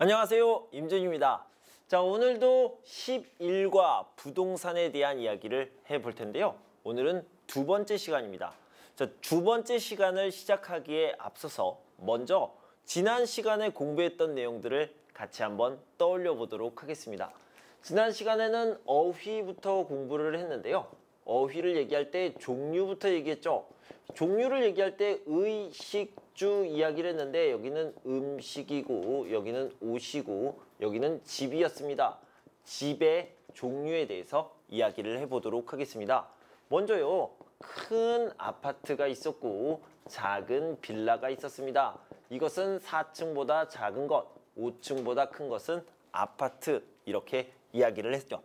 안녕하세요, 임준입니다. 자, 오늘도 11과 부동산에 대한 이야기를 해볼 텐데요. 오늘은 두 번째 시간입니다. 자, 두 번째 시간을 시작하기에 앞서서 먼저 지난 시간에 공부했던 내용들을 같이 한번 떠올려 보도록 하겠습니다. 지난 시간에는 어휘부터 공부를 했는데요. 어휘를 얘기할 때 종류부터 얘기했죠. 종류를 얘기할 때 의식주 이야기를 했는데 여기는 음식이고 여기는 옷이고 여기는 집이었습니다. 집의 종류에 대해서 이야기를 해보도록 하겠습니다. 먼저요. 큰 아파트가 있었고 작은 빌라가 있었습니다. 이것은 4층보다 작은 것, 5층보다 큰 것은 아파트, 이렇게 이야기를 했죠.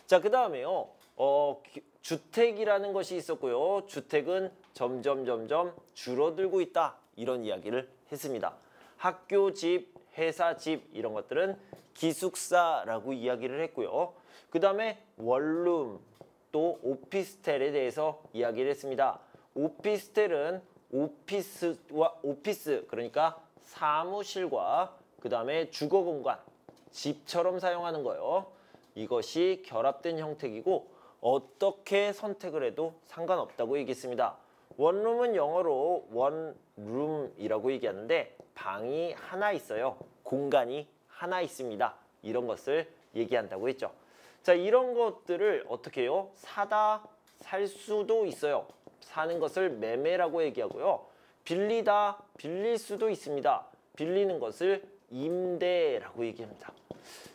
자, 그 다음에요. 주택이라는 것이 있었고요. 주택은 점점 줄어들고 있다. 이런 이야기를 했습니다. 학교 집, 회사 집 이런 것들은 기숙사라고 이야기를 했고요. 그 다음에 원룸, 또 오피스텔에 대해서 이야기를 했습니다. 오피스텔은 오피스, 그러니까 사무실과 그 다음에 주거 공간, 집처럼 사용하는 거예요. 이것이 결합된 형태이고 어떻게 선택을 해도 상관없다고 얘기했습니다. 원룸은 영어로 원룸이라고 얘기하는데 방이 하나 있어요. 공간이 하나 있습니다. 이런 것을 얘기한다고 했죠. 자, 이런 것들을 어떻게 해요? 사다, 살 수도 있어요. 사는 것을 매매라고 얘기하고요. 빌리다, 빌릴 수도 있습니다. 빌리는 것을 임대라고 얘기합니다.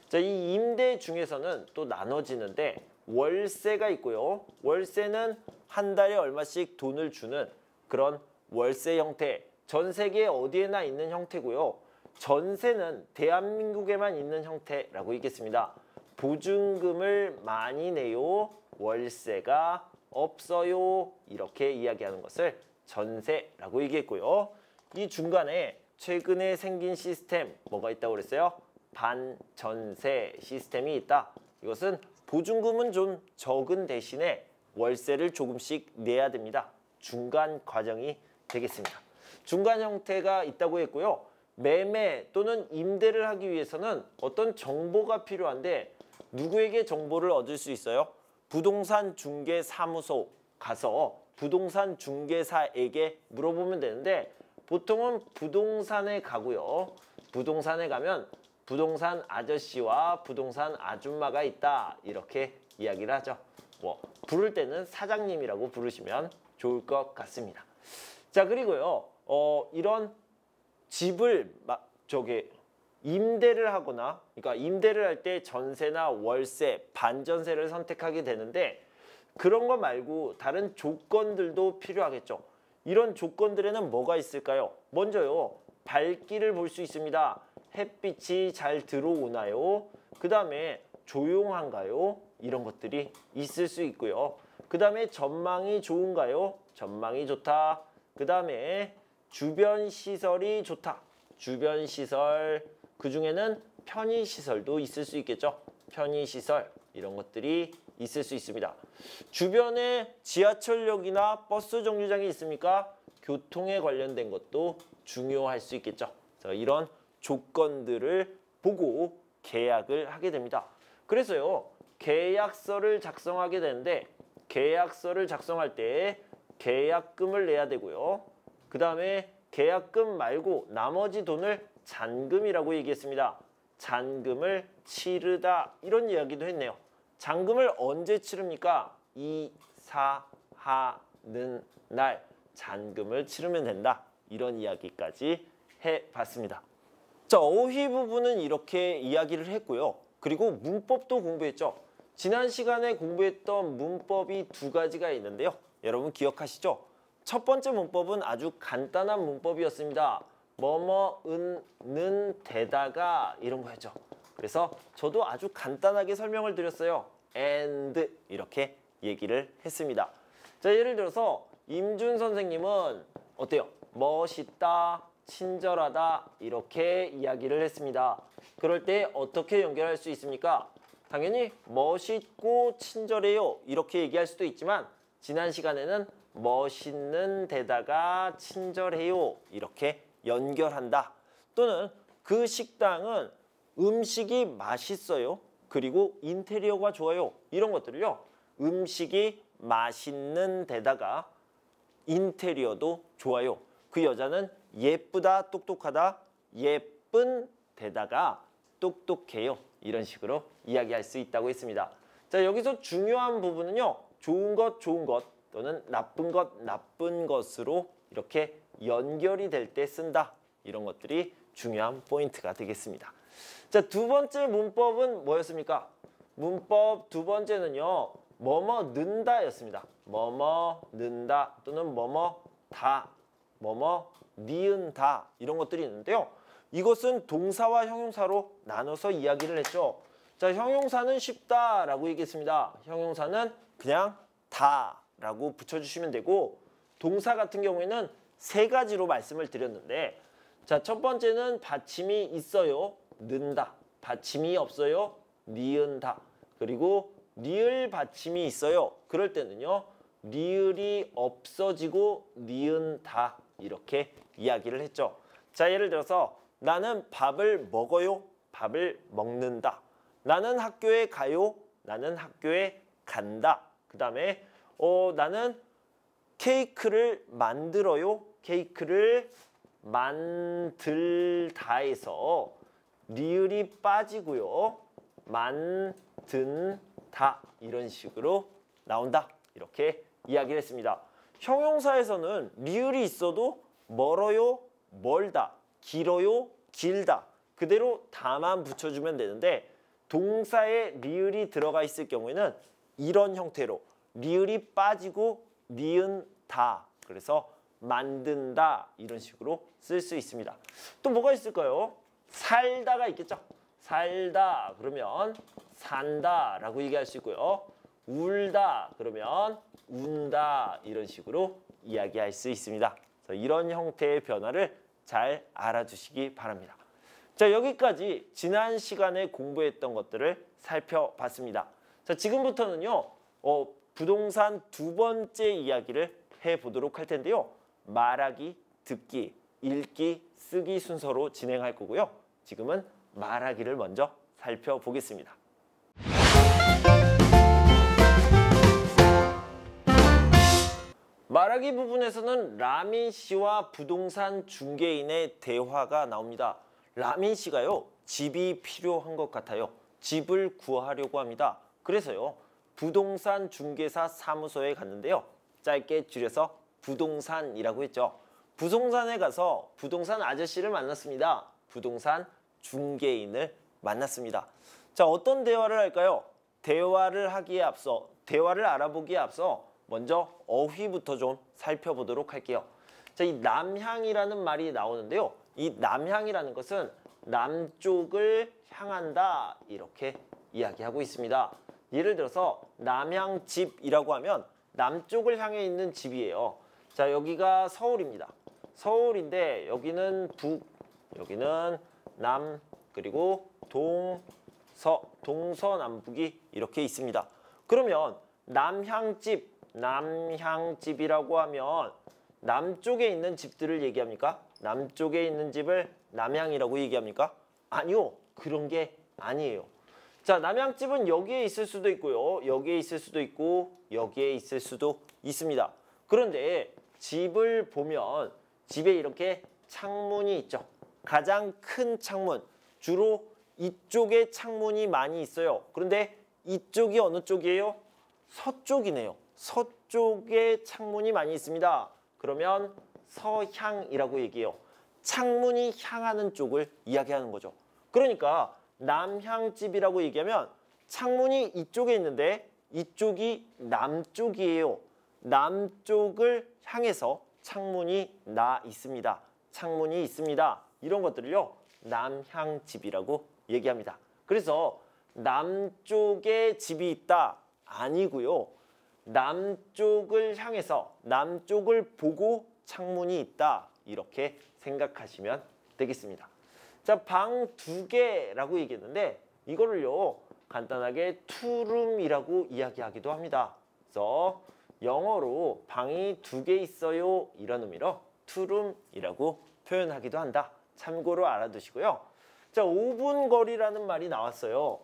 자, 이 임대 중에서는 또 나눠지는데 월세가 있고요. 월세는 한 달에 얼마씩 돈을 주는 그런 월세 형태, 전 세계 어디에나 있는 형태고요. 전세는 대한민국에만 있는 형태라고 얘기했습니다. 보증금을 많이 내요. 월세가 없어요. 이렇게 이야기하는 것을 전세라고 얘기했고요. 이 중간에 최근에 생긴 시스템 뭐가 있다고 그랬어요? 반전세 시스템이 있다. 이것은 보증금은 좀 적은 대신에 월세를 조금씩 내야 됩니다. 중간 과정이 되겠습니다. 중간 형태가 있다고 했고요. 매매 또는 임대를 하기 위해서는 어떤 정보가 필요한데 누구에게 정보를 얻을 수 있어요? 부동산 중개 사무소 가서 부동산 중개사에게 물어보면 되는데 보통은 부동산에 가고요. 부동산에 가면 부동산 아저씨와 부동산 아줌마가 있다. 이렇게 이야기를 하죠. 부를 때는 사장님이라고 부르시면 좋을 것 같습니다. 자, 그리고요. 이런 집을 임대를 하거나, 그러니까 임대를 할 때 전세나 월세, 반전세를 선택하게 되는데 그런 거 말고 다른 조건들도 필요하겠죠. 이런 조건들에는 뭐가 있을까요? 먼저요. 밝기를 볼 수 있습니다. 햇빛이 잘 들어오나요? 그 다음에 조용한가요? 이런 것들이 있을 수 있고요. 그 다음에 전망이 좋은가요? 전망이 좋다. 그 다음에 주변 시설이 좋다. 주변 시설, 그 중에는 편의시설도 있을 수 있겠죠. 편의시설, 이런 것들이 있을 수 있습니다. 주변에 지하철역이나 버스 정류장이 있습니까? 교통에 관련된 것도 중요할 수 있겠죠. 이런 조건들을 보고 계약을 하게 됩니다. 그래서요. 계약서를 작성하게 되는데 계약서를 작성할 때 계약금을 내야 되고요. 그 다음에 계약금 말고 나머지 돈을 잔금이라고 얘기했습니다. 잔금을 치르다 이런 이야기도 했네요. 잔금을 언제 치릅니까? 이사하는 날 잔금을 치르면 된다. 이런 이야기까지 해봤습니다. 자, 어휘 부분은 이렇게 이야기를 했고요. 그리고 문법도 공부했죠. 지난 시간에 공부했던 문법이 두 가지가 있는데요. 여러분 기억하시죠? 첫 번째 문법은 아주 간단한 문법이었습니다. 뭐뭐은 데다가 이런 거였죠. 그래서 저도 아주 간단하게 설명을 드렸어요. and 이렇게 얘기를 했습니다. 자, 예를 들어서 임준 선생님은 어때요? 멋있다, 친절하다 이렇게 이야기를 했습니다. 그럴 때 어떻게 연결할 수 있습니까? 당연히 멋있고 친절해요 이렇게 얘기할 수도 있지만 지난 시간에는 멋있는 데다가 친절해요 이렇게 연결한다. 또는 그 식당은 음식이 맛있어요. 그리고 인테리어가 좋아요. 이런 것들을요. 음식이 맛있는 데다가 인테리어도 좋아요. 그 여자는 예쁘다, 똑똑하다, 예쁜 데다가 똑똑해요. 이런 식으로 이야기할 수 있다고 했습니다. 자, 여기서 중요한 부분은요. 좋은 것, 좋은 것 또는 나쁜 것, 나쁜 것으로 이렇게 연결이 될 때 쓴다. 이런 것들이 중요한 포인트가 되겠습니다. 자, 두 번째 문법은 뭐였습니까? 문법 두 번째는요. 뭐뭐 는다 였습니다. 뭐뭐 는다 또는 뭐뭐 다, 뭐뭐 니은다 이런 것들이 있는데요. 이것은 동사와 형용사로 나눠서 이야기를 했죠. 자, 형용사는 쉽다라고 얘기했습니다. 형용사는 그냥 다라고 붙여주시면 되고 동사 같은 경우에는 세 가지로 말씀을 드렸는데 자, 첫 번째는 받침이 있어요. 는다. 받침이 없어요. 니은다. 그리고 리을 받침이 있어요. 그럴 때는요. 리을이 없어지고 니은다. 이렇게 이야기를 했죠. 자, 예를 들어서 나는 밥을 먹어요. 밥을 먹는다. 나는 학교에 가요. 나는 학교에 간다. 그 다음에 나는 케이크를 만들어요. 케이크를 만들다에서 리을이 빠지고요. 만든다. 이런 식으로 나온다. 이렇게 이야기를 했습니다. 형용사에서는 리을이 있어도 멀어요. 멀다. 길어요. 길다. 그대로 다만 붙여주면 되는데 동사에 리을이 들어가 있을 경우에는 이런 형태로 리을이 빠지고 니은다. 그래서 만든다. 이런 식으로 쓸 수 있습니다. 또 뭐가 있을까요? 살다가 있겠죠. 살다 그러면 산다 라고 얘기할 수 있고요. 울다 그러면 운다. 이런 식으로 이야기할 수 있습니다. 그래서 이런 형태의 변화를 잘 알아주시기 바랍니다. 자, 여기까지 지난 시간에 공부했던 것들을 살펴봤습니다. 자, 지금부터는요. 부동산 두 번째 이야기를 해보도록 할 텐데요. 말하기, 듣기, 읽기, 쓰기 순서로 진행할 거고요. 지금은 말하기를 먼저 살펴보겠습니다. 말하기 부분에서는 라민 씨와 부동산 중개인의 대화가 나옵니다. 라민 씨가요. 집이 필요한 것 같아요. 집을 구하려고 합니다. 그래서요. 부동산 중개사 사무소에 갔는데요. 짧게 줄여서 부동산이라고 했죠. 부동산에 가서 부동산 아저씨를 만났습니다. 부동산 중개인을 만났습니다. 자, 어떤 대화를 할까요? 대화를 알아보기에 앞서 먼저 어휘부터 좀 살펴보도록 할게요. 자, 이 남향이라는 말이 나오는데요. 이 남향이라는 것은 남쪽을 향한다 이렇게 이야기하고 있습니다. 예를 들어서 남향집이라고 하면 남쪽을 향해 있는 집이에요. 자, 여기가 서울입니다. 서울인데 여기는 북, 여기는 남, 그리고 동서남북이 이렇게 있습니다. 그러면 남향집이라고 하면 남쪽에 있는 집들을 얘기합니까? 남쪽에 있는 집을 남향이라고 얘기합니까? 아니요. 그런 게 아니에요. 자, 남향집은 여기에 있을 수도 있고요. 여기에 있을 수도 있고 여기에 있을 수도 있습니다. 그런데 집을 보면 집에 이렇게 창문이 있죠. 가장 큰 창문, 주로 이쪽에 창문이 많이 있어요. 그런데 이쪽이 어느 쪽이에요? 서쪽이네요. 서쪽에 창문이 많이 있습니다. 그러면 서향이라고 얘기해요. 창문이 향하는 쪽을 이야기하는 거죠. 그러니까 남향집이라고 얘기하면 창문이 이쪽에 있는데 이쪽이 남쪽이에요. 남쪽을 향해서 창문이 나 있습니다. 창문이 있습니다. 이런 것들을요. 남향집이라고 얘기합니다. 그래서 남쪽에 집이 있다 아니고요. 남쪽을 향해서 남쪽을 보고 창문이 있다 이렇게 생각하시면 되겠습니다. 자, 방 2개라고 얘기했는데 이거를요 간단하게 투룸이라고 이야기하기도 합니다. 그래서 영어로 방이 2개 있어요 이런 의미로 투룸이라고 표현하기도 한다. 참고로 알아두시고요. 자, 5분 거리라는 말이 나왔어요.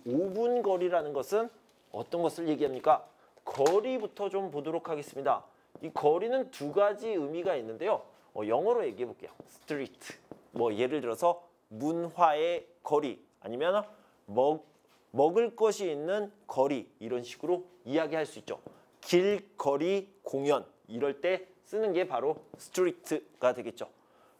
5분 거리라는 것은 어떤 것을 얘기합니까? 거리부터 좀 보도록 하겠습니다. 이 거리는 두 가지 의미가 있는데요. 영어로 얘기해 볼게요. street. 뭐 예를 들어서 문화의 거리 아니면 먹을 것이 있는 거리 이런 식으로 이야기할 수 있죠. 길거리 공연 이럴 때 쓰는 게 바로 street가 되겠죠.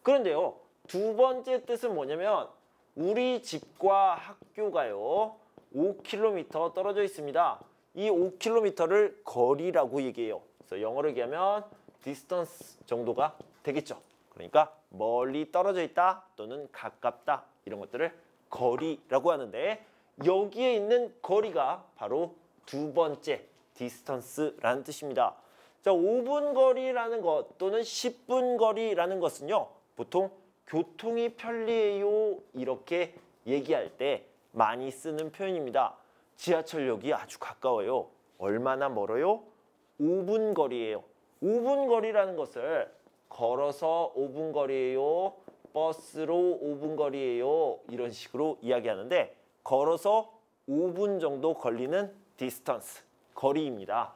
그런데요. 두 번째 뜻은 뭐냐면 우리 집과 학교가요. 5km 떨어져 있습니다. 이 5km를 거리라고 얘기해요. 그래서 영어로 얘기하면 distance 정도가 되겠죠. 그러니까 멀리 떨어져 있다 또는 가깝다 이런 것들을 거리라고 하는데 여기에 있는 거리가 바로 두 번째 distance라는 뜻입니다. 자, 5분 거리라는 것 또는 10분 거리라는 것은요. 보통 교통이 편리해요 이렇게 얘기할 때 많이 쓰는 표현입니다. 지하철역이 아주 가까워요. 얼마나 멀어요? 5분 거리예요. 5분 거리라는 것을 걸어서 5분 거리예요. 버스로 5분 거리예요. 이런 식으로 이야기하는데 걸어서 5분 정도 걸리는 distance, 거리입니다.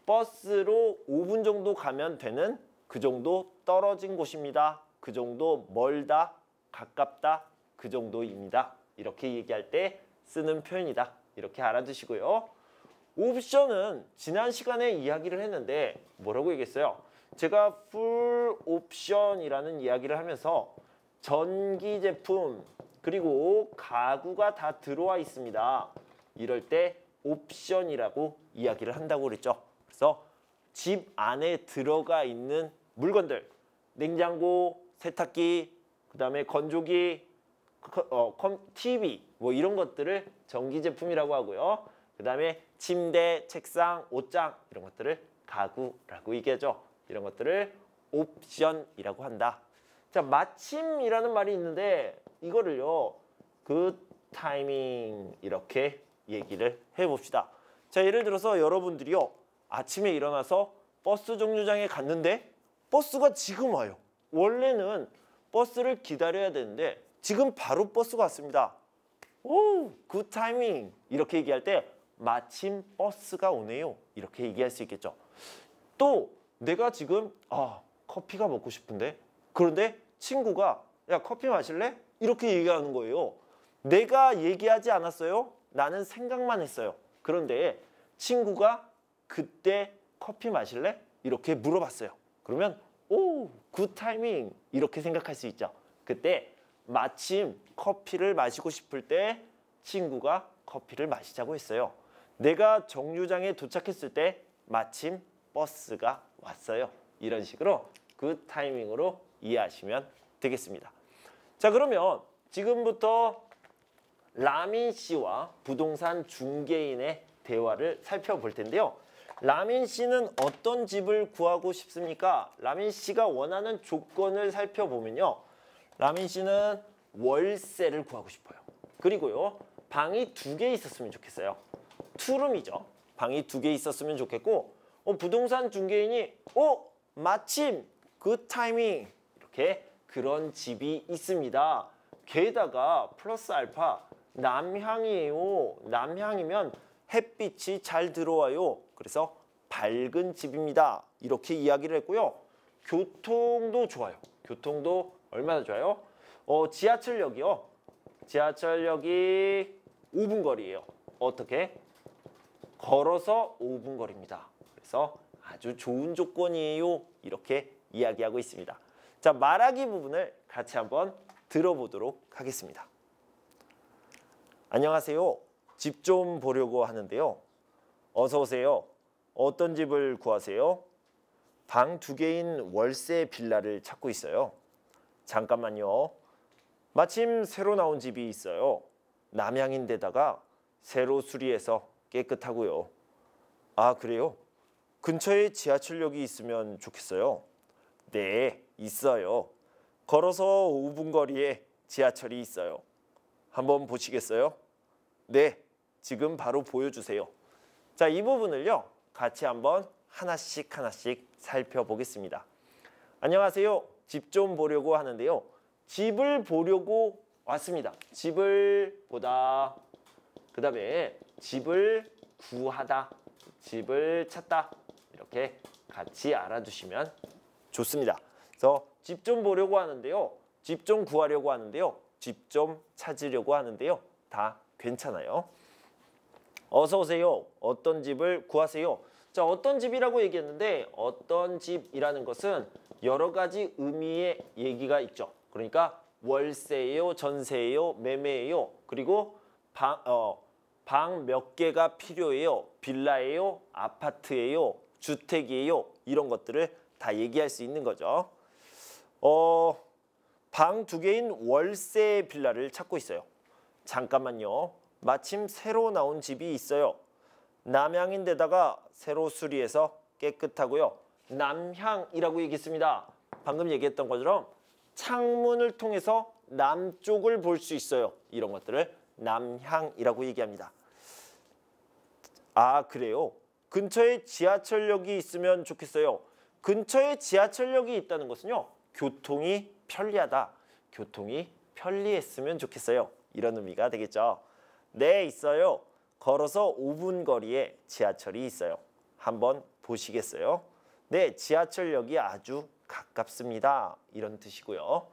버스로 5분 정도 가면 되는 그 정도 떨어진 곳입니다. 그 정도 멀다, 가깝다, 그 정도입니다. 이렇게 얘기할 때 쓰는 표현이다. 이렇게 알아두시고요. 옵션은 지난 시간에 이야기를 했는데 뭐라고 얘기했어요? 제가 풀 옵션이라는 이야기를 하면서 전기 제품 그리고 가구가 다 들어와 있습니다. 이럴 때 옵션이라고 이야기를 한다고 그랬죠. 그래서 집 안에 들어가 있는 물건들, 냉장고, 세탁기, 그다음에 건조기, TV 뭐 이런 것들을 전기 제품이라고 하고요. 그다음에 침대, 책상, 옷장 이런 것들을 가구라고 얘기하죠. 이런 것들을 옵션이라고 한다. 자, 마침이라는 말이 있는데 이거를요. 그 타이밍 이렇게 얘기를 해봅시다. 자, 예를 들어서 여러분들이요. 아침에 일어나서 버스 정류장에 갔는데 버스가 지금 와요. 원래는 버스를 기다려야 되는데 지금 바로 버스가 왔습니다. 오, 굿 타이밍 이렇게 얘기할 때 마침 버스가 오네요. 이렇게 얘기할 수 있겠죠. 또 내가 지금 커피가 먹고 싶은데 그런데 친구가 야 커피 마실래? 이렇게 얘기하는 거예요. 내가 얘기하지 않았어요. 나는 생각만 했어요. 그런데 친구가 그때 커피 마실래? 이렇게 물어봤어요. 그러면 오, 굿 타이밍 이렇게 생각할 수 있죠. 그때 마침 커피를 마시고 싶을 때 친구가 커피를 마시자고 했어요. 내가 정류장에 도착했을 때 마침 버스가 왔어요. 이런 식으로 그 타이밍으로 이해하시면 되겠습니다. 자, 그러면 지금부터 라민 씨와 부동산 중개인의 대화를 살펴볼 텐데요. 라민 씨는 어떤 집을 구하고 싶습니까? 라민 씨가 원하는 조건을 살펴보면요. 라민 씨는 월세를 구하고 싶어요. 그리고요. 방이 2개 있었으면 좋겠어요. 투룸이죠. 방이 2개 있었으면 좋겠고 부동산 중개인이 마침 그 타이밍 이렇게 그런 집이 있습니다. 게다가 플러스 알파 남향이에요. 남향이면 햇빛이 잘 들어와요. 그래서 밝은 집입니다. 이렇게 이야기를 했고요. 교통도 좋아요. 교통도 얼마나 좋아요? 지하철역이요. 지하철역이 5분 거리예요. 어떻게? 걸어서 5분 거리입니다. 그래서 아주 좋은 조건이에요. 이렇게 이야기하고 있습니다. 자, 말하기 부분을 같이 한번 들어보도록 하겠습니다. 안녕하세요. 집 좀 보려고 하는데요. 어서 오세요. 어떤 집을 구하세요? 방 2개인 월세 빌라를 찾고 있어요. 잠깐만요. 마침 새로 나온 집이 있어요. 남향인데다가 새로 수리해서 깨끗하고요. 아, 그래요? 근처에 지하철역이 있으면 좋겠어요. 네, 있어요. 걸어서 5분 거리에 지하철이 있어요. 한번 보시겠어요? 네, 지금 바로 보여주세요. 자, 이 부분을요. 같이 한번 하나씩 살펴보겠습니다. 안녕하세요. 집 좀 보려고 하는데요. 집을 보려고 왔습니다. 집을 보다. 그 다음에 집을 구하다. 집을 찾다. 이렇게 같이 알아두시면 좋습니다. 그래서 집 좀 보려고 하는데요. 집 좀 구하려고 하는데요. 집 좀 찾으려고 하는데요. 다 괜찮아요. 어서 오세요. 어떤 집을 구하세요. 자, 어떤 집이라고 얘기했는데 어떤 집이라는 것은 여러 가지 의미의 얘기가 있죠. 그러니까 월세예요, 전세예요, 매매예요. 그리고 방 몇 개가 필요해요. 빌라예요, 아파트예요, 주택이에요. 이런 것들을 다 얘기할 수 있는 거죠. 방 2개인 월세 빌라를 찾고 있어요. 잠깐만요. 마침 새로 나온 집이 있어요. 남향인데다가 새로 수리해서 깨끗하고요. 남향이라고 얘기했습니다. 방금 얘기했던 것처럼 창문을 통해서 남쪽을 볼 수 있어요. 이런 것들을 남향이라고 얘기합니다. 아, 그래요? 근처에 지하철역이 있으면 좋겠어요. 근처에 지하철역이 있다는 것은요. 교통이 편리하다. 교통이 편리했으면 좋겠어요. 이런 의미가 되겠죠. 네, 있어요. 걸어서 5분 거리에 지하철이 있어요. 한번 보시겠어요? 네, 지하철역이 아주 가깝습니다. 이런 뜻이고요.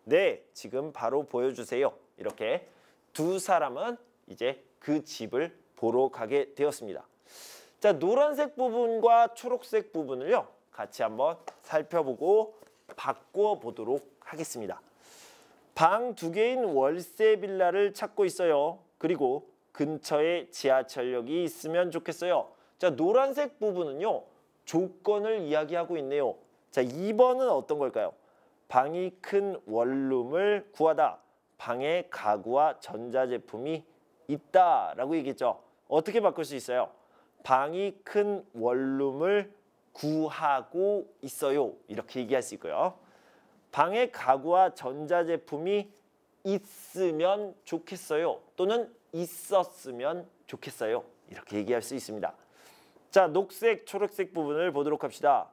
네, 지금 바로 보여주세요. 이렇게 두 사람은 이제 그 집을 보러 가게 되었습니다. 자, 노란색 부분과 초록색 부분을요. 같이 한번 살펴보고 바꿔 보도록 하겠습니다. 방 2개인 월세 빌라를 찾고 있어요. 그리고 근처에 지하철역이 있으면 좋겠어요. 자, 노란색 부분은요. 조건을 이야기하고 있네요. 자, 2번은 어떤 걸까요? 방이 큰 원룸을 구하다. 방에 가구와 전자제품이 있다라고 얘기했죠. 어떻게 바꿀 수 있어요? 방이 큰 원룸을 구하고 있어요. 이렇게 얘기할 수 있고요. 방에 가구와 전자제품이 있으면 좋겠어요. 또는 있었으면 좋겠어요. 이렇게 얘기할 수 있습니다. 자, 녹색, 초록색 부분을 보도록 합시다.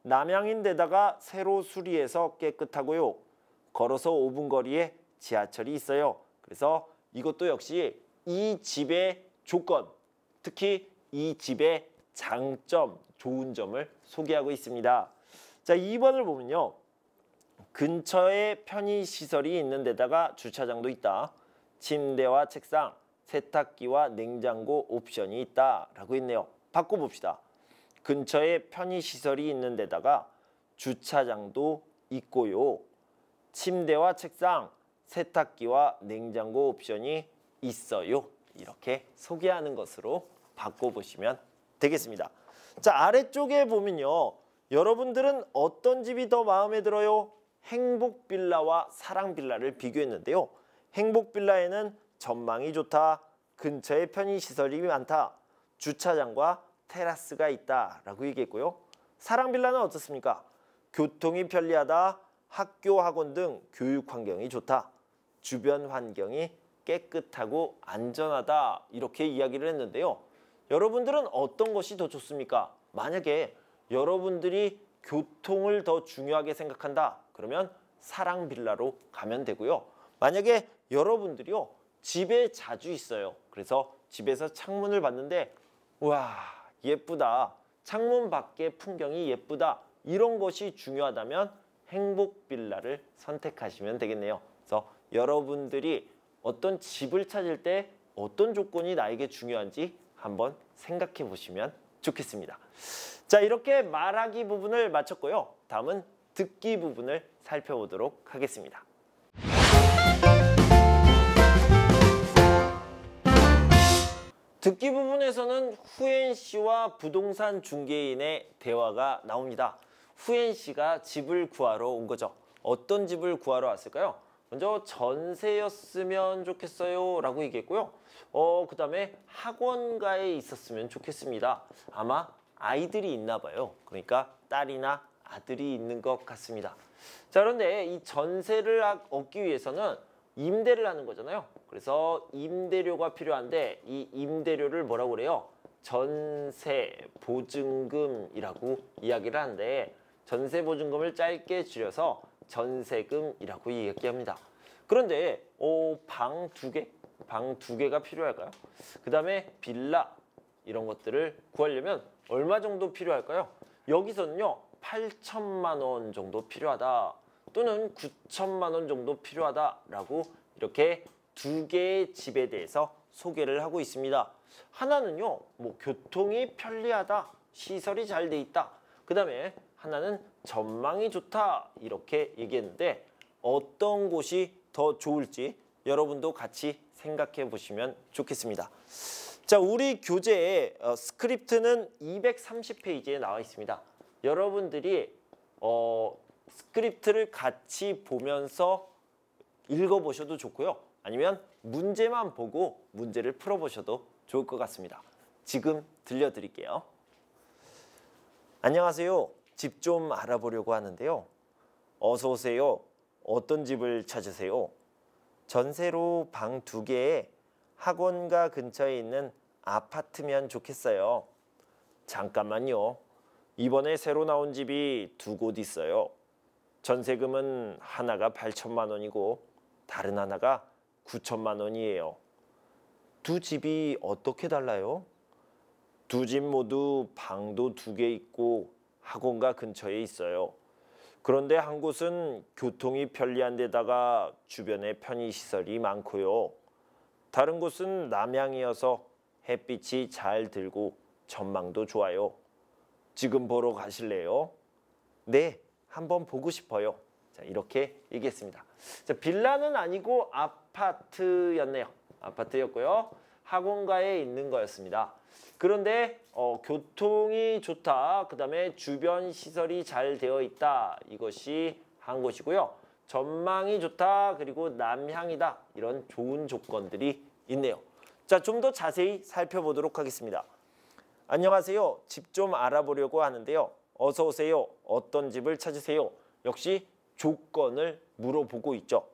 남향인데다가 새로 수리해서 깨끗하고요. 걸어서 5분 거리에 지하철이 있어요. 그래서 이것도 역시 이 집의 조건, 특히 이 집의 장점, 좋은 점을 소개하고 있습니다. 자, 2번을 보면요. 근처에 편의시설이 있는 데다가 주차장도 있다. 침대와 책상, 세탁기와 냉장고 옵션이 있다라고 있네요. 바꿔봅시다. 근처에 편의시설이 있는 데다가 주차장도 있고요. 침대와 책상, 세탁기와 냉장고 옵션이 있어요. 이렇게 소개하는 것으로 바꿔보시면 되겠습니다. 자, 아래쪽에 보면요. 여러분들은 어떤 집이 더 마음에 들어요? 행복빌라와 사랑빌라를 비교했는데요. 행복빌라에는 전망이 좋다. 근처에 편의시설이 많다. 주차장과 테라스가 있다라고 얘기했고요. 사랑빌라는 어떻습니까? 교통이 편리하다. 학교, 학원 등 교육 환경이 좋다. 주변 환경이 깨끗하고 안전하다. 이렇게 이야기를 했는데요. 여러분들은 어떤 것이 더 좋습니까? 만약에 여러분들이 교통을 더 중요하게 생각한다. 그러면 사랑빌라로 가면 되고요. 만약에 여러분들이요. 집에 자주 있어요. 그래서 집에서 창문을 봤는데 와, 예쁘다. 창문 밖의 풍경이 예쁘다. 이런 것이 중요하다면 행복빌라를 선택하시면 되겠네요. 그래서 여러분들이 어떤 집을 찾을 때 어떤 조건이 나에게 중요한지 한번 생각해 보시면 좋겠습니다. 자, 이렇게 말하기 부분을 마쳤고요. 다음은 듣기 부분을 살펴보도록 하겠습니다. 듣기 부분에서는 후엔 씨와 부동산 중개인의 대화가 나옵니다. 후엔 씨가 집을 구하러 온 거죠. 어떤 집을 구하러 왔을까요? 먼저 전세였으면 좋겠어요 라고 얘기했고요. 그 다음에 학원가에 있었으면 좋겠습니다. 아마 아이들이 있나 봐요. 그러니까 딸이나 아들이 있는 것 같습니다. 자, 그런데 이 전세를 얻기 위해서는 임대를 하는 거잖아요. 그래서 임대료가 필요한데 이 임대료를 뭐라고 그래요? 전세 보증금이라고 이야기를 하는데 전세 보증금을 짧게 줄여서 전세금이라고 얘기합니다. 그런데 방 두 개? 방 두 개가 필요할까요? 그 다음에 빌라 이런 것들을 구하려면 얼마 정도 필요할까요? 여기서는요 8천만 원 정도 필요하다 또는 9천만 원 정도 필요하다라고 이렇게 두 개의 집에 대해서 소개를 하고 있습니다. 하나는요 뭐 교통이 편리하다, 시설이 잘 돼 있다. 그 다음에 하나는 전망이 좋다 이렇게 얘기했는데 어떤 곳이 더 좋을지 여러분도 같이 생각해 보시면 좋겠습니다. 자, 우리 교재에 스크립트는 230페이지에 나와 있습니다. 여러분들이 스크립트를 같이 보면서 읽어보셔도 좋고요. 아니면 문제만 보고 문제를 풀어보셔도 좋을 것 같습니다. 지금 들려드릴게요. 안녕하세요. 집 좀 알아보려고 하는데요. 어서 오세요. 어떤 집을 찾으세요? 전세로 방 2개에 학원가 근처에 있는 아파트면 좋겠어요. 잠깐만요. 이번에 새로 나온 집이 2곳 있어요. 전세금은 하나가 8천만 원이고 다른 하나가 9천만 원이에요. 두 집이 어떻게 달라요? 두 집 모두 방도 2개 있고 학원가 근처에 있어요. 그런데 한 곳은 교통이 편리한 데다가 주변에 편의시설이 많고요. 다른 곳은 남향이어서 햇빛이 잘 들고 전망도 좋아요. 지금 보러 가실래요? 네, 한번 보고 싶어요. 자, 이렇게 얘기했습니다. 자, 빌라는 아니고 아파트였네요. 아파트였고요. 학원가에 있는 거였습니다. 그런데 교통이 좋다. 그 다음에 주변 시설이 잘 되어 있다. 이것이 한 곳이고요. 전망이 좋다. 그리고 남향이다. 이런 좋은 조건들이 있네요. 자, 좀 더 자세히 살펴보도록 하겠습니다. 안녕하세요. 집 좀 알아보려고 하는데요. 어서 오세요. 어떤 집을 찾으세요? 역시 조건을 물어보고 있죠.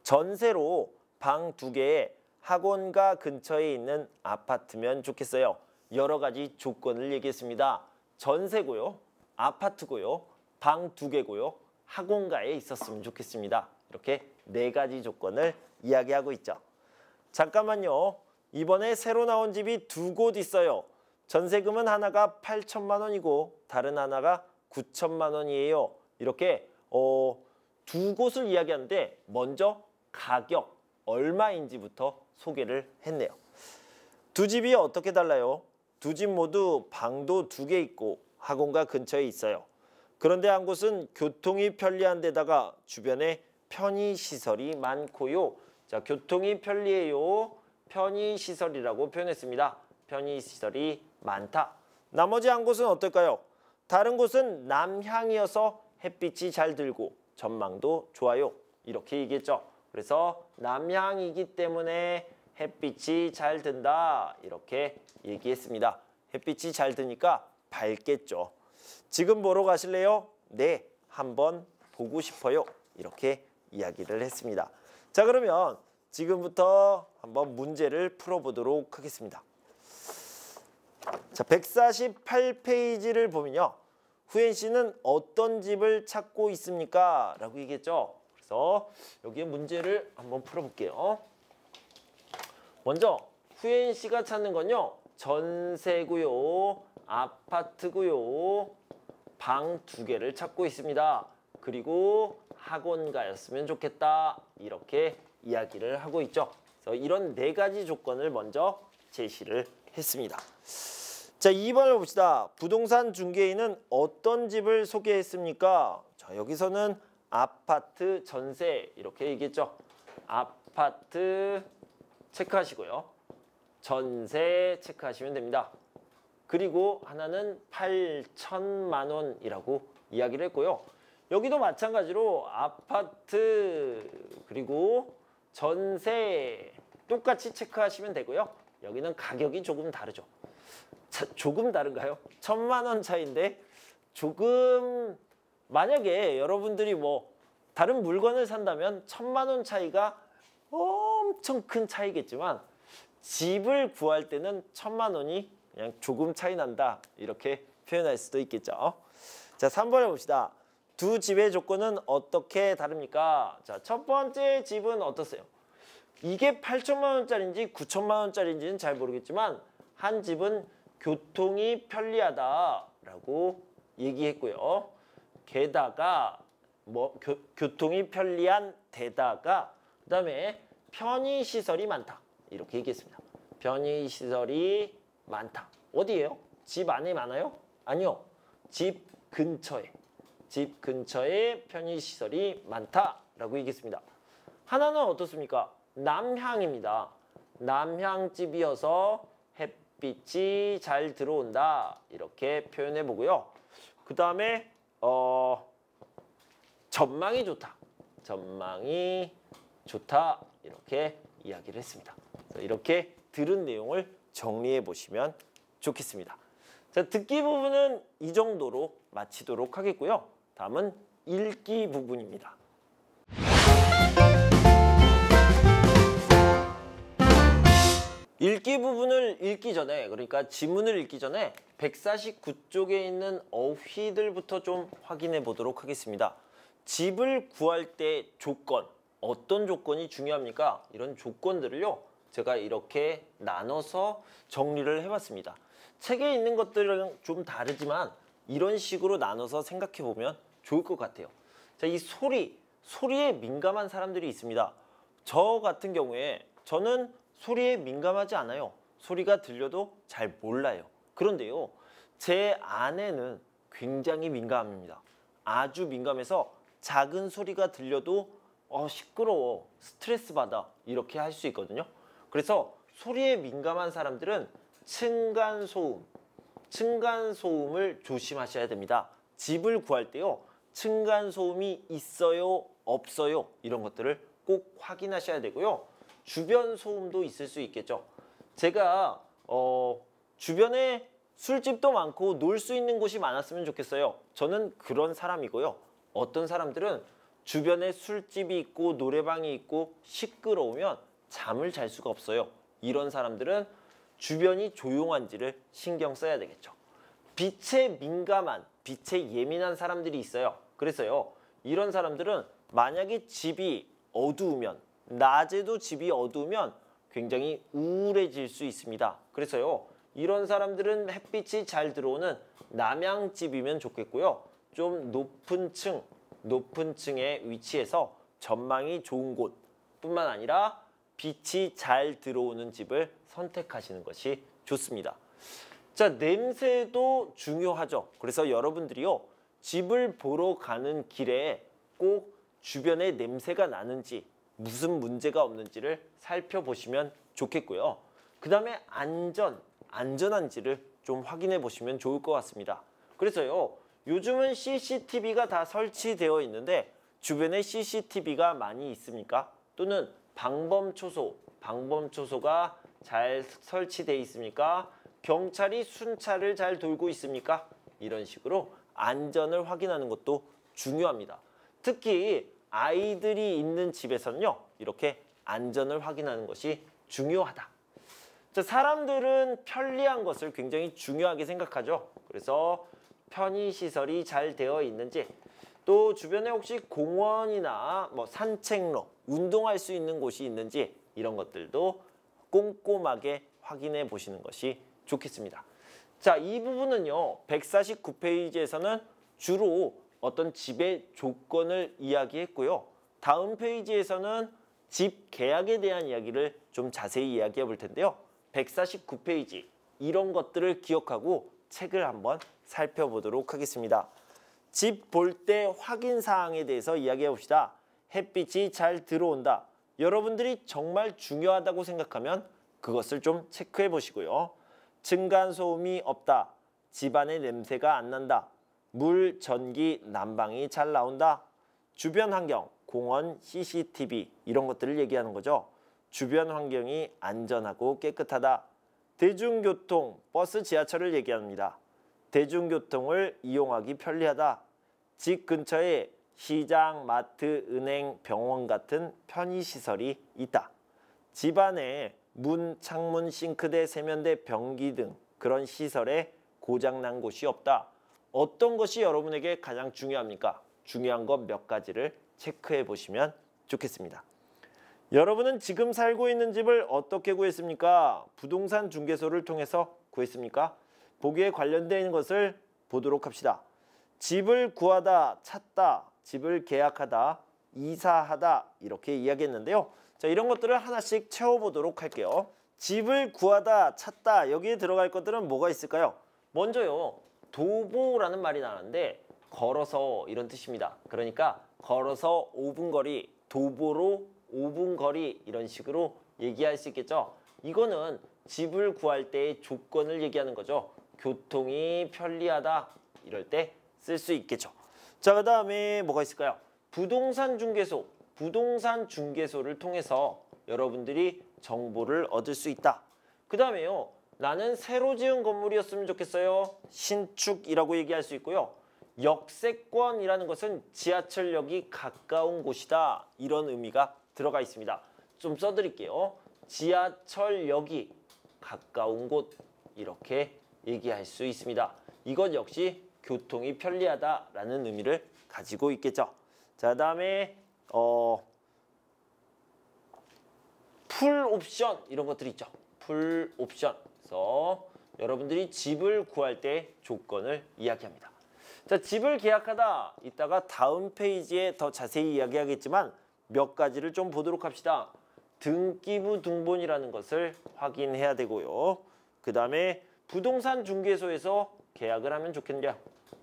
전세로 방 2개에 학원가 근처에 있는 아파트면 좋겠어요. 여러 가지 조건을 얘기했습니다. 전세고요. 아파트고요. 방 2개고요. 학원가에 있었으면 좋겠습니다. 이렇게 4가지 조건을 이야기하고 있죠. 잠깐만요. 이번에 새로 나온 집이 2곳 있어요. 전세금은 하나가 8천만 원이고 다른 하나가 9천만 원이에요. 이렇게 2곳을 이야기하는데 먼저 가격 얼마인지부터 소개를 했네요. 두 집이 어떻게 달라요? 두 집 모두 방도 2개 있고 학원가 근처에 있어요. 그런데 한 곳은 교통이 편리한 데다가 주변에 편의시설이 많고요. 자, 교통이 편리해요. 편의시설이라고 표현했습니다. 편의시설이 많다. 나머지 한 곳은 어떨까요? 다른 곳은 남향이어서 햇빛이 잘 들고 전망도 좋아요. 이렇게 얘기했죠. 그래서 남향이기 때문에 햇빛이 잘 든다. 이렇게 얘기했습니다. 햇빛이 잘 드니까 밝겠죠. 지금 보러 가실래요? 네, 한번 보고 싶어요. 이렇게 이야기를 했습니다. 자, 그러면 지금부터 한번 문제를 풀어보도록 하겠습니다. 자, 148페이지를 보면요. 후엔 씨는 어떤 집을 찾고 있습니까? 라고 얘기했죠. 그래서 여기에 문제를 한번 풀어볼게요. 먼저 후엔 씨가 찾는 건요. 전세고요. 아파트고요. 방 2개를 찾고 있습니다. 그리고 학원가였으면 좋겠다. 이렇게 이야기를 하고 있죠. 그래서 이런 4가지 조건을 먼저 제시를 했습니다. 자, 2번을 봅시다. 부동산 중개인은 어떤 집을 소개했습니까? 자, 여기서는 아파트 전세 이렇게 얘기했죠. 아파트 체크하시고요. 전세 체크하시면 됩니다. 그리고 하나는 8천만 원이라고 이야기를 했고요. 여기도 마찬가지로 아파트 그리고 전세 똑같이 체크하시면 되고요. 여기는 가격이 조금 다르죠. 자, 조금 다른가요? 1,000만 원 차이인데 조금 만약에 여러분들이 뭐 다른 물건을 산다면 1,000만 원 차이가 엄청 큰 차이겠지만 집을 구할 때는 1,000만 원이 그냥 조금 차이 난다. 이렇게 표현할 수도 있겠죠. 자, 3번을 봅시다. 두 집의 조건은 어떻게 다릅니까? 자, 첫 번째 집은 어떻어요? 이게 8천만 원짜리인지 9천만 원짜리인지는 잘 모르겠지만 한 집은 교통이 편리하다라고 얘기했고요. 게다가 교통이 편리한 데다가 그다음에 편의시설이 많다. 이렇게 얘기했습니다. 편의시설이 많다. 어디예요? 집 안에 많아요? 아니요. 집 근처에. 집 근처에 편의시설이 많다라고 얘기했습니다. 하나는 어떻습니까? 남향입니다. 남향집이어서 햇빛이 잘 들어온다. 이렇게 표현해 보고요. 그 다음에 전망이 좋다. 전망이 좋다. 이렇게 이야기를 했습니다. 이렇게 들은 내용을 정리해 보시면 좋겠습니다. 자, 듣기 부분은 이 정도로 마치도록 하겠고요. 다음은 읽기 부분입니다. 읽기 부분을 읽기 전에, 그러니까 지문을 읽기 전에 149쪽에 있는 어휘들부터 좀 확인해 보도록 하겠습니다. 집을 구할 때 조건, 어떤 조건이 중요합니까? 이런 조건들을요, 제가 이렇게 나눠서 정리를 해봤습니다. 책에 있는 것들은 좀 다르지만 이런 식으로 나눠서 생각해 보면 좋을 것 같아요. 자, 이 소리에 민감한 사람들이 있습니다. 저 같은 경우에 저는 소리에 민감하지 않아요. 소리가 들려도 잘 몰라요. 그런데요, 제 아내는 굉장히 민감합니다. 아주 민감해서 작은 소리가 들려도 시끄러워, 스트레스 받아, 이렇게 할 수 있거든요. 그래서 소리에 민감한 사람들은 층간소음을 조심하셔야 됩니다. 집을 구할 때요, 층간소음이 있어요, 없어요, 이런 것들을 꼭 확인하셔야 되고요. 주변 소음도 있을 수 있겠죠. 제가 주변에 술집도 많고 놀 수 있는 곳이 많았으면 좋겠어요. 저는 그런 사람이고요. 어떤 사람들은 주변에 술집이 있고 노래방이 있고 시끄러우면 잠을 잘 수가 없어요. 이런 사람들은 주변이 조용한지를 신경 써야 되겠죠. 빛에 민감한, 빛에 예민한 사람들이 있어요. 그래서요, 이런 사람들은 만약에 집이 어두우면, 낮에도 집이 어두우면 굉장히 우울해질 수 있습니다. 그래서요, 이런 사람들은 햇빛이 잘 들어오는 남향집이면 좋겠고요. 좀 높은 층에 위치해서 전망이 좋은 곳뿐만 아니라 빛이 잘 들어오는 집을 선택하시는 것이 좋습니다. 자, 냄새도 중요하죠. 그래서 여러분들이요, 집을 보러 가는 길에 꼭 주변에 냄새가 나는지 무슨 문제가 없는지를 살펴보시면 좋겠고요. 그 다음에 안전한지를 좀 확인해 보시면 좋을 것 같습니다. 그래서요, 요즘은 CCTV가 다 설치되어 있는데 주변에 CCTV가 많이 있습니까? 또는 방범초소가 잘 설치되어 있습니까? 경찰이 순찰을 잘 돌고 있습니까? 이런 식으로 안전을 확인하는 것도 중요합니다. 특히 아이들이 있는 집에서는요, 이렇게 안전을 확인하는 것이 중요하다. 자, 사람들은 편리한 것을 굉장히 중요하게 생각하죠. 그래서 편의시설이 잘 되어 있는지, 또 주변에 혹시 공원이나 산책로, 운동할 수 있는 곳이 있는지 이런 것들도 꼼꼼하게 확인해 보시는 것이 좋겠습니다. 자, 이 부분은요, 149페이지에서는 주로 어떤 집의 조건을 이야기했고요. 다음 페이지에서는 집 계약에 대한 이야기를 좀 자세히 이야기해 볼 텐데요. 149페이지, 이런 것들을 기억하고 책을 한번 살펴보도록 하겠습니다. 집 볼 때 확인 사항에 대해서 이야기해 봅시다. 햇빛이 잘 들어온다. 여러분들이 정말 중요하다고 생각하면 그것을 좀 체크해 보시고요. 층간소음이 없다. 집안의 냄새가 안 난다. 물, 전기, 난방이 잘 나온다. 주변 환경, 공원, CCTV 이런 것들을 얘기하는 거죠. 주변 환경이 안전하고 깨끗하다. 대중교통, 버스, 지하철을 얘기합니다. 대중교통을 이용하기 편리하다. 집 근처에 시장, 마트, 은행, 병원 같은 편의시설이 있다. 집안에 문, 창문, 싱크대, 세면대, 변기 등 그런 시설에 고장난 곳이 없다. 어떤 것이 여러분에게 가장 중요합니까? 중요한 것 몇 가지를 체크해 보시면 좋겠습니다. 여러분은 지금 살고 있는 집을 어떻게 구했습니까? 부동산 중개소를 통해서 구했습니까? 보기에 관련된 것을 보도록 합시다. 집을 구하다, 찾다, 집을 계약하다, 이사하다 이렇게 이야기했는데요. 자, 이런 것들을 하나씩 채워보도록 할게요. 집을 구하다, 찾다 여기에 들어갈 것들은 뭐가 있을까요? 먼저요. 도보라는 말이 나왔는데 걸어서 이런 뜻입니다. 그러니까 걸어서 5분 거리, 도보로 5분 거리 이런 식으로 얘기할 수 있겠죠. 이거는 집을 구할 때의 조건을 얘기하는 거죠. 교통이 편리하다 이럴 때 쓸 수 있겠죠. 자, 그 다음에 뭐가 있을까요? 부동산 중개소, 부동산 중개소를 통해서 여러분들이 정보를 얻을 수 있다. 그 다음에요. 나는 새로 지은 건물이었으면 좋겠어요. 신축이라고 얘기할 수 있고요. 역세권이라는 것은 지하철역이 가까운 곳이다. 이런 의미가 들어가 있습니다. 좀 써드릴게요. 지하철역이 가까운 곳 이렇게 얘기할 수 있습니다. 이것 역시 교통이 편리하다라는 의미를 가지고 있겠죠. 자, 다음에 풀 옵션 이런 것들이 있죠. 풀 옵션. 그래서 여러분들이 집을 구할 때 조건을 이야기합니다. 자, 집을 계약하다 이따가 다음 페이지에 더 자세히 이야기하겠지만 몇 가지를 좀 보도록 합시다. 등기부 등본이라는 것을 확인해야 되고요. 그 다음에 부동산 중개소에서 계약을 하면 좋겠냐.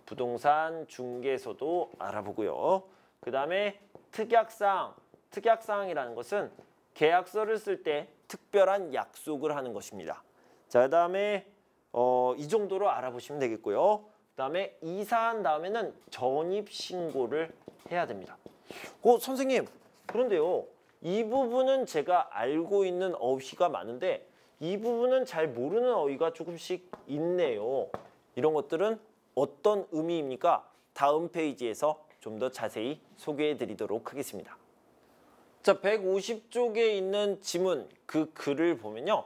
부동산 중개소도 알아보고요. 그 다음에 특약사항. 특약사항이라는 것은 계약서를 쓸 때 특별한 약속을 하는 것입니다. 자, 그 다음에 이 정도로 알아보시면 되겠고요. 그 다음에 이사한 다음에는 전입신고를 해야 됩니다. 선생님, 그런데요. 이 부분은 제가 알고 있는 어휘가 많은데 이 부분은 잘 모르는 어휘가 조금씩 있네요. 이런 것들은 어떤 의미입니까? 다음 페이지에서 좀 더 자세히 소개해 드리도록 하겠습니다. 자, 150쪽에 있는 지문 그 글을 보면요.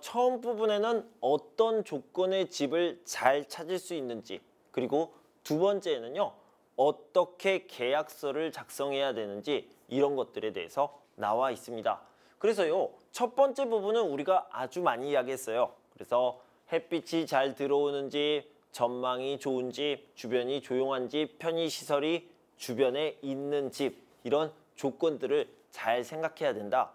처음 부분에는 어떤 조건의 집을 잘 찾을 수 있는지 그리고 두 번째에는요. 어떻게 계약서를 작성해야 되는지 이런 것들에 대해서 나와 있습니다. 그래서요. 첫 번째 부분은 우리가 아주 많이 이야기했어요. 그래서 햇빛이 잘 들어오는 집, 전망이 좋은 집, 주변이 조용한 집, 편의시설이 주변에 있는 집 이런 조건들을 잘 생각해야 된다.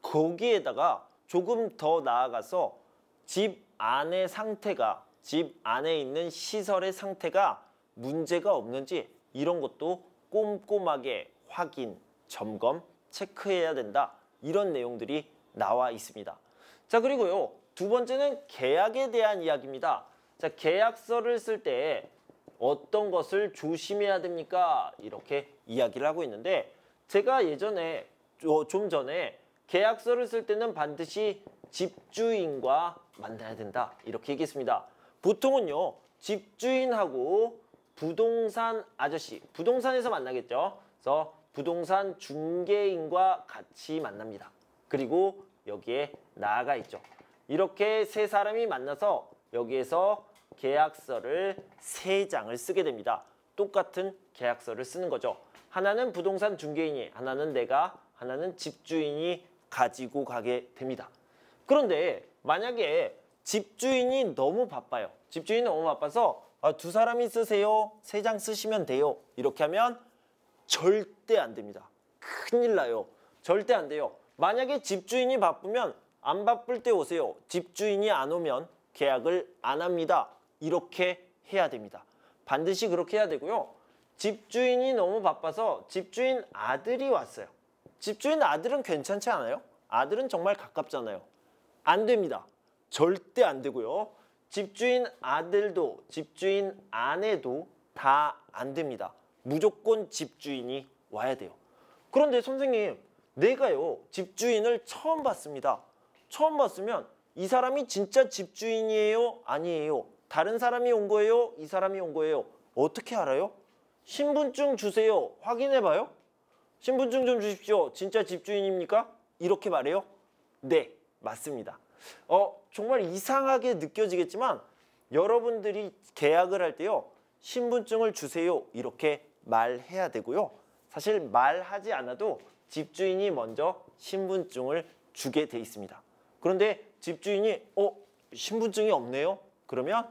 거기에다가 조금 더 나아가서 집 안의 상태가, 집 안에 있는 시설의 상태가 문제가 없는지 이런 것도 꼼꼼하게 확인, 점검, 체크해야 된다. 이런 내용들이 나와 있습니다. 자, 그리고요. 두 번째는 계약에 대한 이야기입니다. 자, 계약서를 쓸 때 어떤 것을 조심해야 됩니까? 이렇게 이야기를 하고 있는데 제가 예전에 좀 전에 계약서를 쓸 때는 반드시 집주인과 만나야 된다. 이렇게 얘기했습니다. 보통은요. 집주인하고 부동산 아저씨, 부동산에서 만나겠죠. 그래서 부동산 중개인과 같이 만납니다. 그리고 여기에 나아가 있죠. 이렇게 세 사람이 만나서 여기에서 계약서를 3장을 쓰게 됩니다. 똑같은 계약서를 쓰는 거죠. 하나는 부동산 중개인이, 하나는 내가, 하나는 집주인이 가지고 가게 됩니다. 그런데 만약에 집주인이 너무 바빠요. 집주인이 너무 바빠서 두 사람이 쓰세요. 3장 쓰시면 돼요. 이렇게 하면 절대 안 됩니다. 큰일 나요. 절대 안 돼요. 만약에 집주인이 바쁘면 안 바쁠 때 오세요. 집주인이 안 오면 계약을 안 합니다. 이렇게 해야 됩니다. 반드시 그렇게 해야 되고요. 집주인이 너무 바빠서 집주인 아들이 왔어요. 집주인 아들은 괜찮지 않아요? 아들은 정말 가깝잖아요. 안 됩니다. 절대 안 되고요. 집주인 아들도 집주인 아내도 다 안 됩니다. 무조건 집주인이 와야 돼요. 그런데 선생님, 내가요 집주인을 처음 봤습니다. 처음 봤으면 이 사람이 진짜 집주인이에요? 아니에요? 다른 사람이 온 거예요? 이 사람이 온 거예요? 어떻게 알아요? 신분증 주세요. 확인해봐요. 신분증 좀 주십시오. 진짜 집주인입니까? 이렇게 말해요? 네, 맞습니다. 정말 이상하게 느껴지겠지만 여러분들이 계약을 할 때요. 신분증을 주세요. 이렇게 말해야 되고요. 사실 말하지 않아도 집주인이 먼저 신분증을 주게 돼 있습니다. 그런데 집주인이 신분증이 없네요? 그러면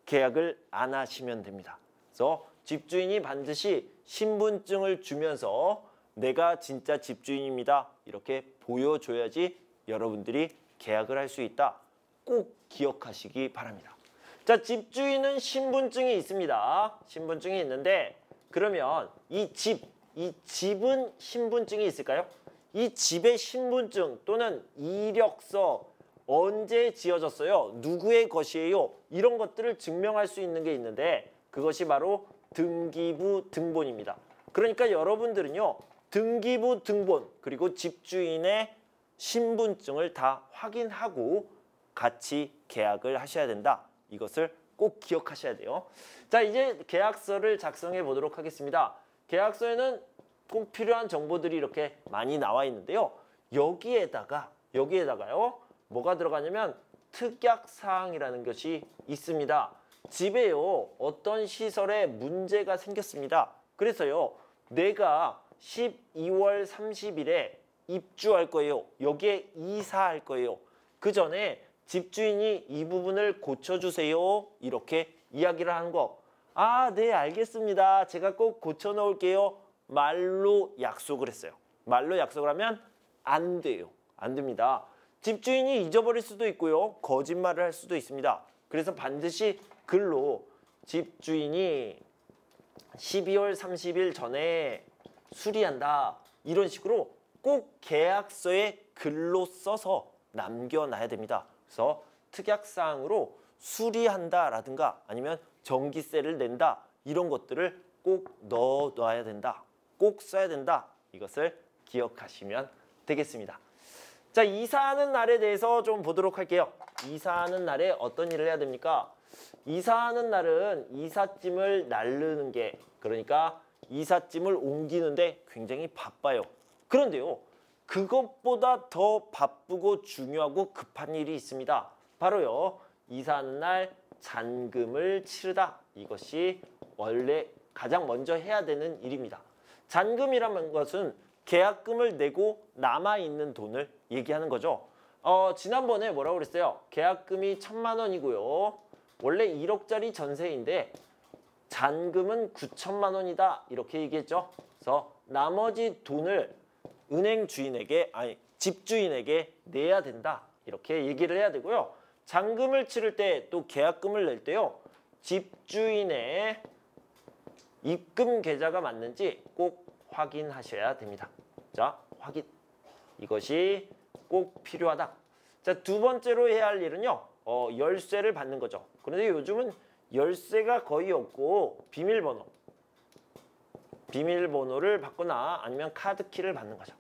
계약을 안 하시면 됩니다. 그래서 집주인이 반드시 신분증을 주면서 내가 진짜 집주인입니다. 이렇게 보여줘야지 여러분들이 계약을 할 수 있다. 꼭 기억하시기 바랍니다. 자, 집주인은 신분증이 있습니다. 신분증이 있는데 그러면 이 집은 신분증이 있을까요? 이 집의 신분증 또는 이력서 언제 지어졌어요? 누구의 것이에요? 이런 것들을 증명할 수 있는 게 있는데 그것이 바로 등기부 등본입니다. 그러니까 여러분들은요. 등기부 등본 그리고 집주인의 신분증을 다 확인하고 같이 계약을 하셔야 된다. 이것을 꼭 기억하셔야 돼요. 자, 이제 계약서를 작성해 보도록 하겠습니다. 계약서에는 꼭 필요한 정보들이 이렇게 많이 나와 있는데요. 여기에다가요. 뭐가 들어가냐면 특약사항이라는 것이 있습니다. 집에요. 어떤 시설에 문제가 생겼습니다. 그래서요. 내가 12월 30일에 입주할 거예요. 여기에 이사할 거예요. 그 전에 집주인이 이 부분을 고쳐주세요. 이렇게 이야기를 하는 거. 아, 네, 알겠습니다. 제가 꼭 고쳐 놓을게요. 말로 약속을 했어요. 말로 약속을 하면 안 돼요. 안 됩니다. 집주인이 잊어버릴 수도 있고요. 거짓말을 할 수도 있습니다. 그래서 반드시 글로 집주인이 12월 30일 전에 수리한다. 이런 식으로 꼭 계약서에 글로 써서 남겨놔야 됩니다. 그래서 특약사항으로 수리한다라든가 아니면 전기세를 낸다. 이런 것들을 꼭 넣어놔야 된다. 꼭 써야 된다. 이것을 기억하시면 되겠습니다. 자, 이사하는 날에 대해서 좀 보도록 할게요. 이사하는 날에 어떤 일을 해야 됩니까? 이사하는 날은 이삿짐을 나르는 게 그러니까 이삿짐을 옮기는데 굉장히 바빠요. 그런데요. 그것보다 더 바쁘고 중요하고 급한 일이 있습니다. 바로요. 이사하는 날 잔금을 치르다. 이것이 원래 가장 먼저 해야 되는 일입니다. 잔금이라는 것은 계약금을 내고 남아있는 돈을 얘기하는 거죠. 지난번에 뭐라고 그랬어요? 계약금이 1,000만 원이고요. 원래 1억짜리 전세인데 잔금은 9천만 원이다. 이렇게 얘기했죠. 그래서 나머지 돈을 은행 주인에게 집주인에게 내야 된다. 이렇게 얘기를 해야 되고요. 잔금을 치를 때 또 계약금을 낼 때요. 집주인의 입금 계좌가 맞는지 꼭 확인하셔야 됩니다. 자, 확인. 이것이 꼭 필요하다. 자, 두 번째로 해야 할 일은요. 열쇠를 받는 거죠. 그런데 요즘은 열쇠가 거의 없고 비밀번호를 받거나 아니면 카드키를 받는 거죠.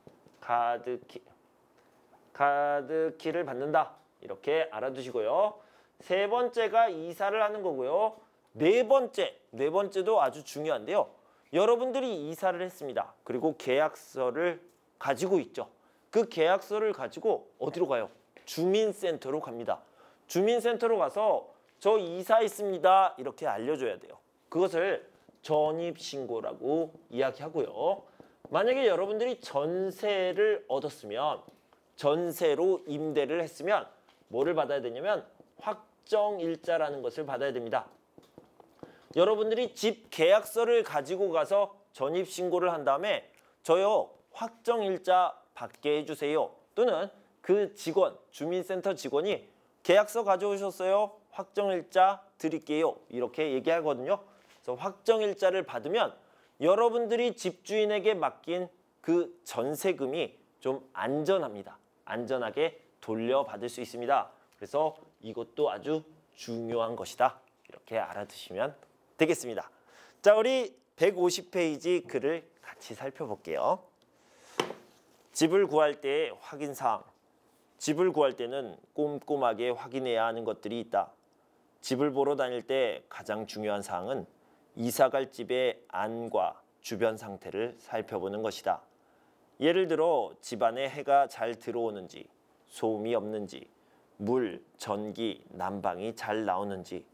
카드키를 받는다. 이렇게 알아두시고요. 세 번째가 이사를 하는 거고요. 네 번째도 아주 중요한데요. 여러분들이 이사를 했습니다. 그리고 계약서를 가지고 있죠. 그 계약서를 가지고 어디로 가요? 주민센터로 갑니다. 주민센터로 가서 저 이사했습니다. 이렇게 알려줘야 돼요. 그것을 전입신고라고 이야기하고요. 만약에 여러분들이 전세를 얻었으면 전세로 임대를 했으면 뭐를 받아야 되냐면 확정일자라는 것을 받아야 됩니다. 여러분들이 집 계약서를 가지고 가서 전입신고를 한 다음에 저요 확정일자 받게 해주세요. 또는 그 주민센터 직원이 계약서 가져오셨어요. 확정일자 드릴게요. 이렇게 얘기하거든요. 그래서 확정일자를 받으면 여러분들이 집주인에게 맡긴 그 전세금이 좀 안전합니다. 안전하게 돌려받을 수 있습니다. 그래서 이것도 아주 중요한 것이다. 이렇게 알아두시면 되겠습니다. 자, 우리 150페이지 글을 같이 살펴볼게요. 집을 구할 때의 확인사항. 집을 구할 때는 꼼꼼하게 확인해야 하는 것들이 있다. 집을 보러 다닐 때 가장 중요한 사항은 이사갈 집의 안과 주변 상태를 살펴보는 것이다. 예를 들어 집안에 해가 잘 들어오는지, 소음이 없는지, 물, 전기, 난방이 잘 나오는지,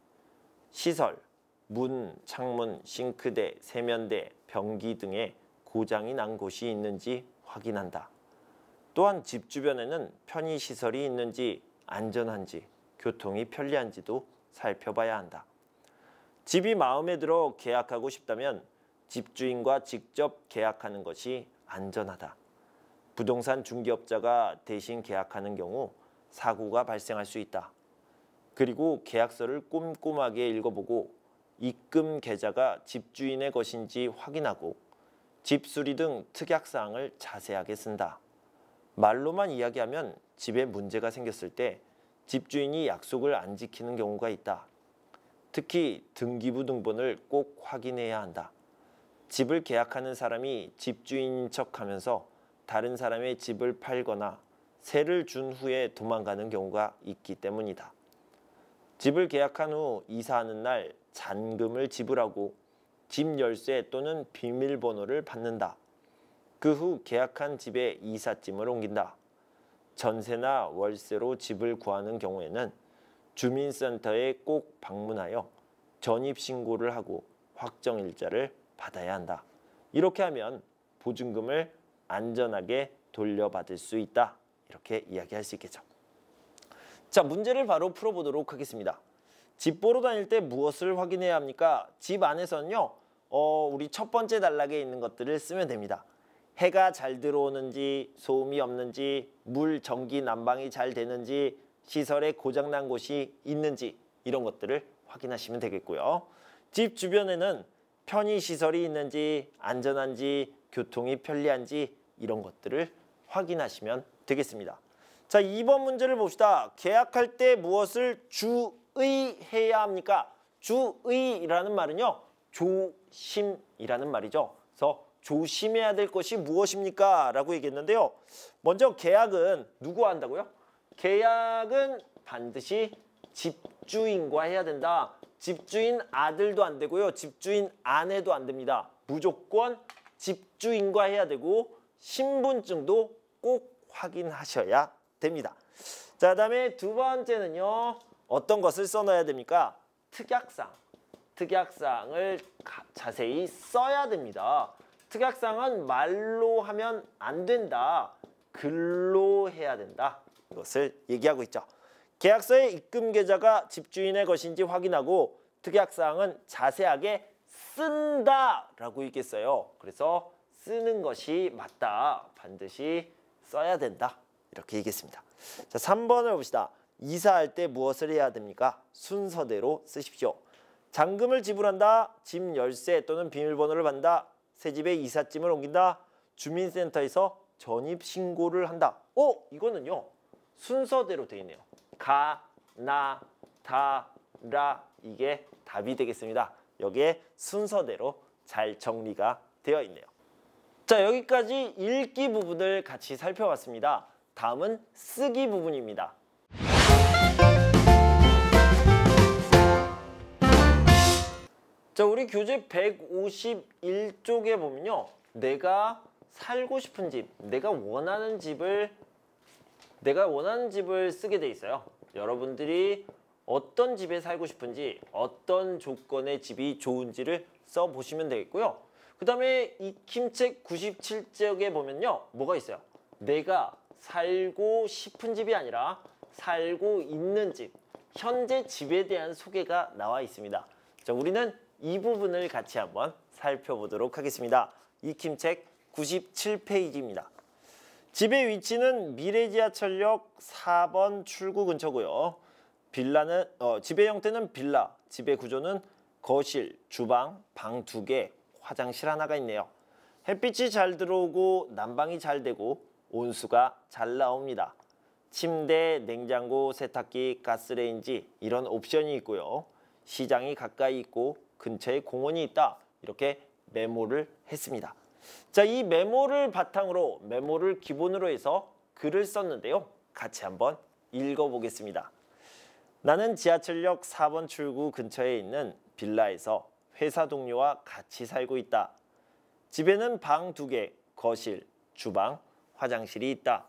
시설, 문, 창문, 싱크대, 세면대, 변기 등의 고장이 난 곳이 있는지 확인한다. 또한 집 주변에는 편의시설이 있는지 안전한지 교통이 편리한지도 살펴봐야 한다. 집이 마음에 들어 계약하고 싶다면 집주인과 직접 계약하는 것이 안전하다. 부동산 중개업자가 대신 계약하는 경우 사고가 발생할 수 있다. 그리고 계약서를 꼼꼼하게 읽어보고 입금 계좌가 집주인의 것인지 확인하고 집 수리 등 특약사항을 자세하게 쓴다. 말로만 이야기하면 집에 문제가 생겼을 때 집주인이 약속을 안 지키는 경우가 있다. 특히 등기부 등본을 꼭 확인해야 한다. 집을 계약하는 사람이 집주인인 척하면서 다른 사람의 집을 팔거나 세를 준 후에 도망가는 경우가 있기 때문이다. 집을 계약한 후 이사하는 날 잔금을 지불하고 집 열쇠 또는 비밀번호를 받는다. 그 후 계약한 집에 이삿짐을 옮긴다. 전세나 월세로 집을 구하는 경우에는 주민센터에 꼭 방문하여 전입신고를 하고 확정일자를 받아야 한다. 이렇게 하면 보증금을 안전하게 돌려받을 수 있다. 이렇게 이야기할 수 있겠죠. 자, 문제를 바로 풀어보도록 하겠습니다. 집 보러 다닐 때 무엇을 확인해야 합니까? 집 안에서는요, 우리 첫 번째 단락에 있는 것들을 쓰면 됩니다. 해가 잘 들어오는지, 소음이 없는지, 물, 전기, 난방이 잘 되는지, 시설에 고장난 곳이 있는지 이런 것들을 확인하시면 되겠고요. 집 주변에는 편의시설이 있는지, 안전한지, 교통이 편리한지 이런 것들을 확인하시면 되겠습니다. 자, 2번 문제를 봅시다. 계약할 때 무엇을 주의해야 합니까? 주의라는 말은요, 조심이라는 말이죠. 그래서 조심해야 될 것이 무엇입니까? 라고 얘기했는데요. 먼저 계약은 누구와 한다고요? 계약은 반드시 집주인과 해야 된다. 집주인 아들도 안 되고요. 집주인 아내도 안 됩니다. 무조건 집주인과 해야 되고 신분증도 꼭 확인하셔야 됩니다. 자, 그다음에 두 번째는요. 어떤 것을 써놔야 됩니까? 특약사항. 특약사항을 자세히 써야 됩니다. 특약사항은 말로 하면 안 된다. 글로 해야 된다. 이것을 얘기하고 있죠. 계약서의 입금 계좌가 집주인의 것인지 확인하고 특약사항은 자세하게 쓴다라고 있겠어요. 그래서 쓰는 것이 맞다. 반드시 써야 된다. 이렇게 얘기했습니다. 자, 3번을 봅시다. 이사할 때 무엇을 해야 됩니까? 순서대로 쓰십시오. 잔금을 지불한다. 집 열쇠 또는 비밀번호를 받는다. 새 집에 이삿짐을 옮긴다. 주민센터에서 전입신고를 한다. 이거는요. 순서대로 되어 있네요. 가, 나, 다, 라 이게 답이 되겠습니다. 여기에 순서대로 잘 정리가 되어 있네요. 자, 여기까지 읽기 부분을 같이 살펴봤습니다. 다음은 쓰기 부분입니다. 자, 우리 교재 151쪽에 보면요. 내가 살고 싶은 집, 내가 원하는 집을 쓰게 돼 있어요. 여러분들이 어떤 집에 살고 싶은지, 어떤 조건의 집이 좋은지를 써보시면 되겠고요. 그 다음에 익힘책 97쪽에 보면요. 뭐가 있어요? 내가 살고 싶은 집이 아니라 살고 있는 집, 현재 집에 대한 소개가 나와 있습니다. 자, 우리는 이 부분을 같이 한번 살펴보도록 하겠습니다. 익힘책 97페이지입니다. 집의 위치는 미래지하철역 4번 출구 근처고요. 빌라는 집의 형태는 빌라, 집의 구조는 거실, 주방, 방 2개, 화장실 하나가 있네요. 햇빛이 잘 들어오고 난방이 잘 되고 온수가 잘 나옵니다. 침대, 냉장고, 세탁기, 가스레인지 이런 옵션이 있고요. 시장이 가까이 있고 근처에 공원이 있다. 이렇게 메모를 했습니다. 자, 이 메모를 바탕으로, 메모를 기본으로 해서 글을 썼는데요. 같이 한번 읽어보겠습니다. 나는 지하철역 4번 출구 근처에 있는 빌라에서 회사 동료와 같이 살고 있다. 집에는 방 2개, 거실, 주방, 화장실이 있다.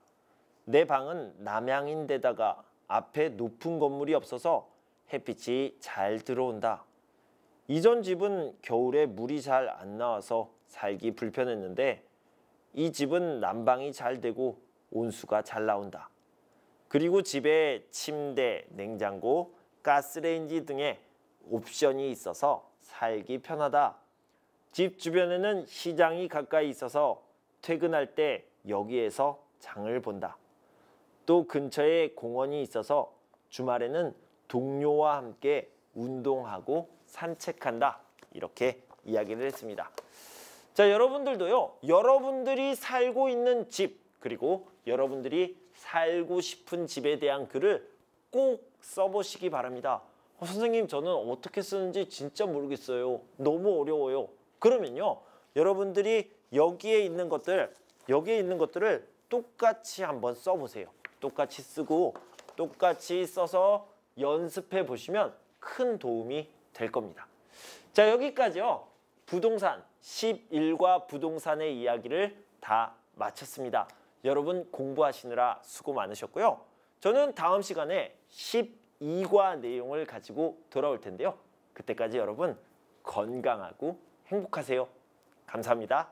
내 방은 남향인데다가 앞에 높은 건물이 없어서 햇빛이 잘 들어온다. 이전 집은 겨울에 물이 잘 안 나와서 살기 불편했는데 이 집은 난방이 잘 되고 온수가 잘 나온다. 그리고 집에 침대, 냉장고, 가스레인지 등의 옵션이 있어서 살기 편하다. 집 주변에는 시장이 가까이 있어서 퇴근할 때 여기에서 장을 본다. 또 근처에 공원이 있어서 주말에는 동료와 함께 운동하고 산책한다. 이렇게 이야기를 했습니다. 자, 여러분들도요. 여러분들이 살고 있는 집 그리고 여러분들이 살고 싶은 집에 대한 글을 꼭 써보시기 바랍니다. 선생님 저는 어떻게 쓰는지 진짜 모르겠어요. 너무 어려워요. 그러면요. 여러분들이 여기에 있는 것들을 똑같이 한번 써보세요. 똑같이 쓰고 똑같이 써서 연습해 보시면 큰 도움이 될 겁니다. 자, 여기까지요. 부동산 11과 부동산의 이야기를 다 마쳤습니다. 여러분 공부하시느라 수고 많으셨고요. 저는 다음 시간에 12과 내용을 가지고 돌아올 텐데요. 그때까지 여러분 건강하고 행복하세요. 감사합니다.